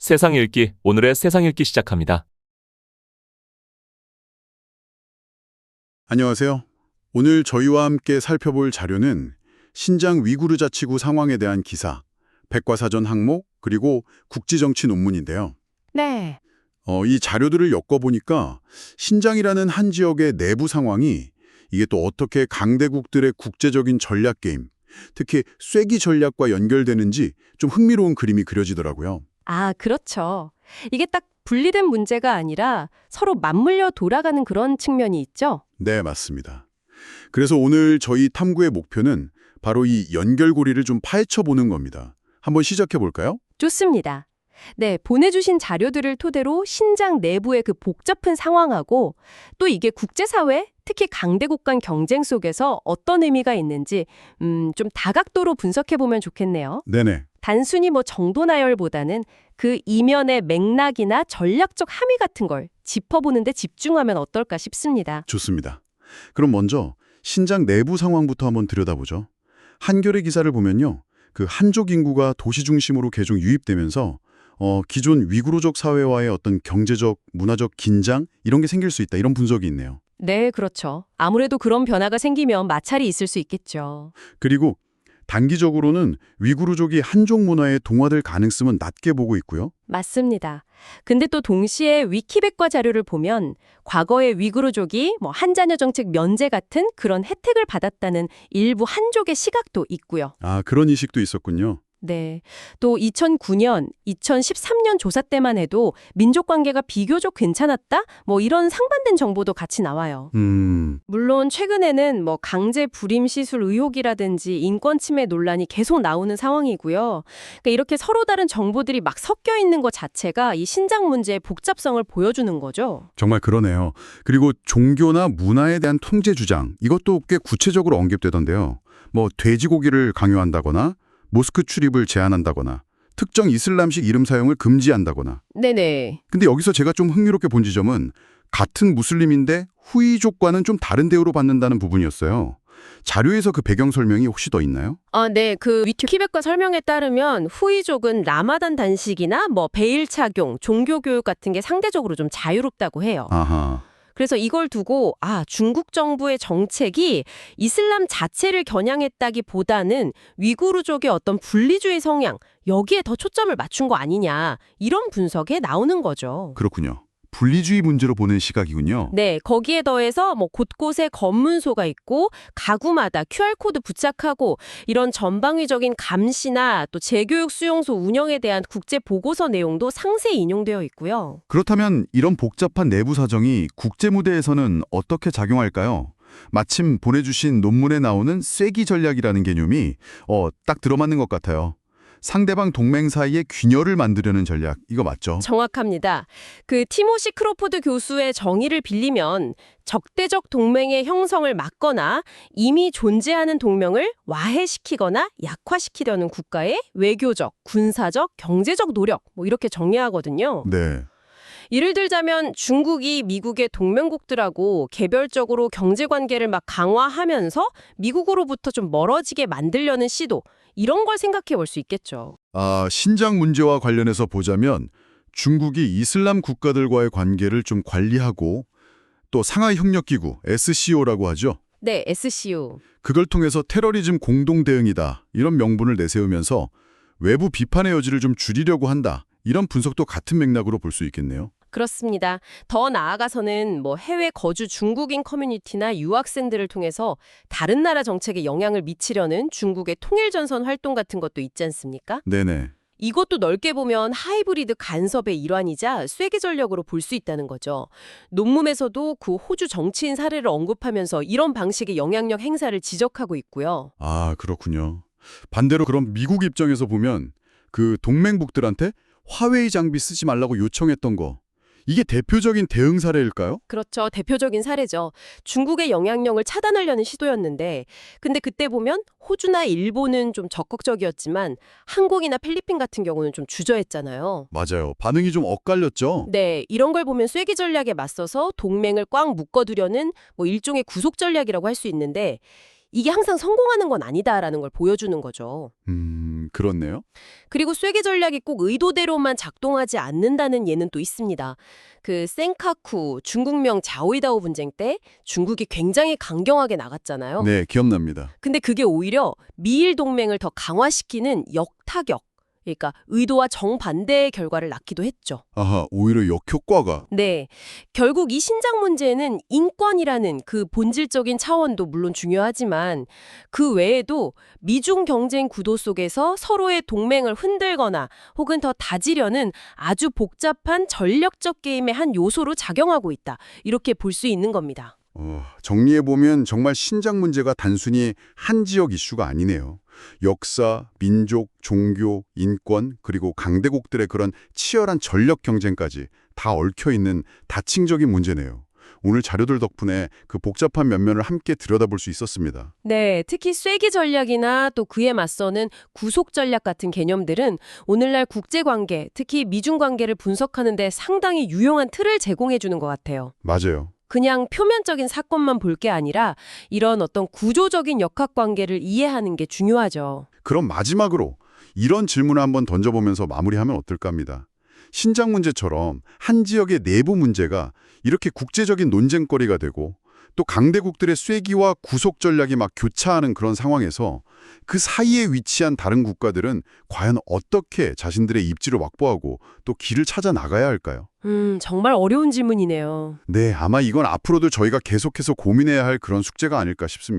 세상 읽기, 오늘의 세상 읽기 시작합니다. 안녕하세요. 오늘 저희와 함께 살펴볼 자료는 신장 위구르 자치구 상황에 대한 기사, 백과사전 항목, 그리고 국지정치 논문인데요. 네, 이 자료들을 엮어보니까 신장이라는 한 지역의 내부 상황이 이게 또 어떻게 강대국들의 국제적인 전략 게임, 특히 쐐기 전략과 연결되는지 좀 흥미로운 그림이 그려지더라고요. 그렇죠. 이게 딱 분리된 문제가 아니라 서로 맞물려 돌아가는 그런 측면이 있죠. 네, 맞습니다. 그래서 오늘 저희 탐구의 목표는 바로 이 연결고리를 좀 파헤쳐보는 겁니다. 한번 시작해볼까요? 좋습니다. 네, 보내주신 자료들을 토대로 신장 내부의 그 복잡한 상황하고 또 이게 국제사회, 특히 강대국 간 경쟁 속에서 어떤 의미가 있는지 좀 다각도로 분석해보면 좋겠네요. 네네. 단순히 정도 나열보다는 그 이면의 맥락이나 전략적 함의 같은 걸 짚어보는 데 집중하면 어떨까 싶습니다. 좋습니다. 그럼 먼저 신장 내부 상황부터 한번 들여다보죠. 한겨레 기사를 보면요. 그 한족 인구가 도시 중심으로 계속 유입되면서 기존 위구르족 사회와의 어떤 경제적, 문화적 긴장 이런 게 생길 수 있다. 이런 분석이 있네요. 네, 그렇죠. 아무래도 그런 변화가 생기면 마찰이 있을 수 있겠죠. 그리고 단기적으로는 위구르족이 한족 문화에 동화될 가능성은 낮게 보고 있고요. 맞습니다. 근데 또 동시에 위키백과 자료를 보면 과거에 위구르족이 한자녀 정책 면제 같은 그런 혜택을 받았다는 일부 한족의 시각도 있고요. 그런 인식도 있었군요. 네. 또 2009년, 2013년 조사 때만 해도 민족 관계가 비교적 괜찮았다? 이런 상반된 정보도 같이 나와요. 물론 최근에는 강제 불임 시술 의혹이라든지 인권 침해 논란이 계속 나오는 상황이고요. 그러니까 이렇게 서로 다른 정보들이 막 섞여 있는 것 자체가 이 신장 문제의 복잡성을 보여주는 거죠. 정말 그러네요. 그리고 종교나 문화에 대한 통제 주장, 이것도 꽤 구체적으로 언급되던데요. 돼지고기를 강요한다거나 모스크 출입을 제한한다거나 특정 이슬람식 이름 사용을 금지한다거나. 네네. 근데 여기서 제가 좀 흥미롭게 본 지점은 같은 무슬림인데 후이족과는 좀 다른 대우로 받는다는 부분이었어요. 자료에서 그 배경 설명이 혹시 더 있나요? 네. 그 위키백과 설명에 따르면 후이족은 라마단 단식이나 베일 착용, 종교 교육 같은 게 상대적으로 좀 자유롭다고 해요. 아하. 그래서 이걸 두고 중국 정부의 정책이 이슬람 자체를 겨냥했다기보다는 위구르족의 어떤 분리주의 성향, 여기에 더 초점을 맞춘 거 아니냐, 이런 분석에 나오는 거죠. 그렇군요. 분리주의 문제로 보는 시각이군요. 네, 거기에 더해서 곳곳에 검문소가 있고 가구마다 QR코드 부착하고 이런 전방위적인 감시나 또 재교육 수용소 운영에 대한 국제 보고서 내용도 상세히 인용되어 있고요. 그렇다면 이런 복잡한 내부 사정이 국제 무대에서는 어떻게 작용할까요? 마침 보내주신 논문에 나오는 쐐기 전략이라는 개념이 딱 들어맞는 것 같아요. 상대방 동맹 사이에 균열을 만들려는 전략, 이거 맞죠? 정확합니다. 그 티모시 크로포드 교수의 정의를 빌리면 적대적 동맹의 형성을 막거나 이미 존재하는 동맹을 와해시키거나 약화시키려는 국가의 외교적, 군사적, 경제적 노력 이렇게 정리하거든요. 네. 예를 들자면 중국이 미국의 동맹국들하고 개별적으로 경제관계를 막 강화하면서 미국으로부터 좀 멀어지게 만들려는 시도, 이런 걸 생각해 볼 수 있겠죠. 신장 문제와 관련해서 보자면 중국이 이슬람 국가들과의 관계를 좀 관리하고 또 상하이 협력기구 SCO라고 하죠. 네, SCO. 그걸 통해서 테러리즘 공동 대응이다. 이런 명분을 내세우면서 외부 비판의 여지를 좀 줄이려고 한다. 이런 분석도 같은 맥락으로 볼 수 있겠네요. 그렇습니다. 더 나아가서는 해외 거주 중국인 커뮤니티나 유학생들을 통해서 다른 나라 정책에 영향을 미치려는 중국의 통일전선 활동 같은 것도 있지 않습니까? 네네. 이것도 넓게 보면 하이브리드 간섭의 일환이자 쐐기 전략으로 볼 수 있다는 거죠. 논문에서도 그 호주 정치인 사례를 언급하면서 이런 방식의 영향력 행사를 지적하고 있고요. 그렇군요. 반대로 그럼 미국 입장에서 보면 그 동맹국들한테 화웨이 장비 쓰지 말라고 요청했던 거, 이게 대표적인 대응 사례일까요? 그렇죠. 대표적인 사례죠. 중국의 영향력을 차단하려는 시도였는데 근데 그때 보면 호주나 일본은 좀 적극적이었지만 한국이나 필리핀 같은 경우는 좀 주저했잖아요. 맞아요. 반응이 좀 엇갈렸죠? 네, 이런 걸 보면 쐐기 전략에 맞서서 동맹을 꽉 묶어두려는 일종의 구속 전략이라고 할 수 있는데 이게 항상 성공하는 건 아니다라는 걸 보여주는 거죠. 그렇네요. 그리고 쐐기 전략이 꼭 의도대로만 작동하지 않는다는 예는 또 있습니다. 그 센카쿠 중국명 자오이다오 분쟁 때 중국이 굉장히 강경하게 나갔잖아요. 네, 기억납니다. 근데 그게 오히려 미일 동맹을 더 강화시키는 역타격, 그러니까 의도와 정반대의 결과를 낳기도 했죠. 아하, 오히려 역효과가. 네. 결국 이 신장 문제는 인권이라는 그 본질적인 차원도 물론 중요하지만 그 외에도 미중 경쟁 구도 속에서 서로의 동맹을 흔들거나 혹은 더 다지려는 아주 복잡한 전략적 게임의 한 요소로 작용하고 있다. 이렇게 볼 수 있는 겁니다. 정리해보면 정말 신장 문제가 단순히 한 지역 이슈가 아니네요. 역사, 민족, 종교, 인권, 그리고 강대국들의 그런 치열한 전력 경쟁까지 다 얽혀있는 다층적인 문제네요. 오늘 자료들 덕분에 그 복잡한 면면을 함께 들여다볼 수 있었습니다. 네, 특히 쐐기 전략이나 또 그에 맞서는 구속 전략 같은 개념들은 오늘날 국제관계, 특히 미중 관계를 분석하는 데 상당히 유용한 틀을 제공해 주는 것 같아요. 맞아요. 그냥 표면적인 사건만 볼 게 아니라 이런 어떤 구조적인 역학관계를 이해하는 게 중요하죠. 그럼 마지막으로 이런 질문을 한번 던져보면서 마무리하면 어떨까 합니다. 신장 문제처럼 한 지역의 내부 문제가 이렇게 국제적인 논쟁거리가 되고 또 강대국들의 쐐기와 구속 전략이 막 교차하는 그런 상황에서 그 사이에 위치한 다른 국가들은 과연 어떻게 자신들의 입지를 확보하고 또 길을 찾아 나가야 할까요? 정말 어려운 질문이네요. 네, 아마 이건 앞으로도 저희가 계속해서 고민해야 할 그런 숙제가 아닐까 싶습니다.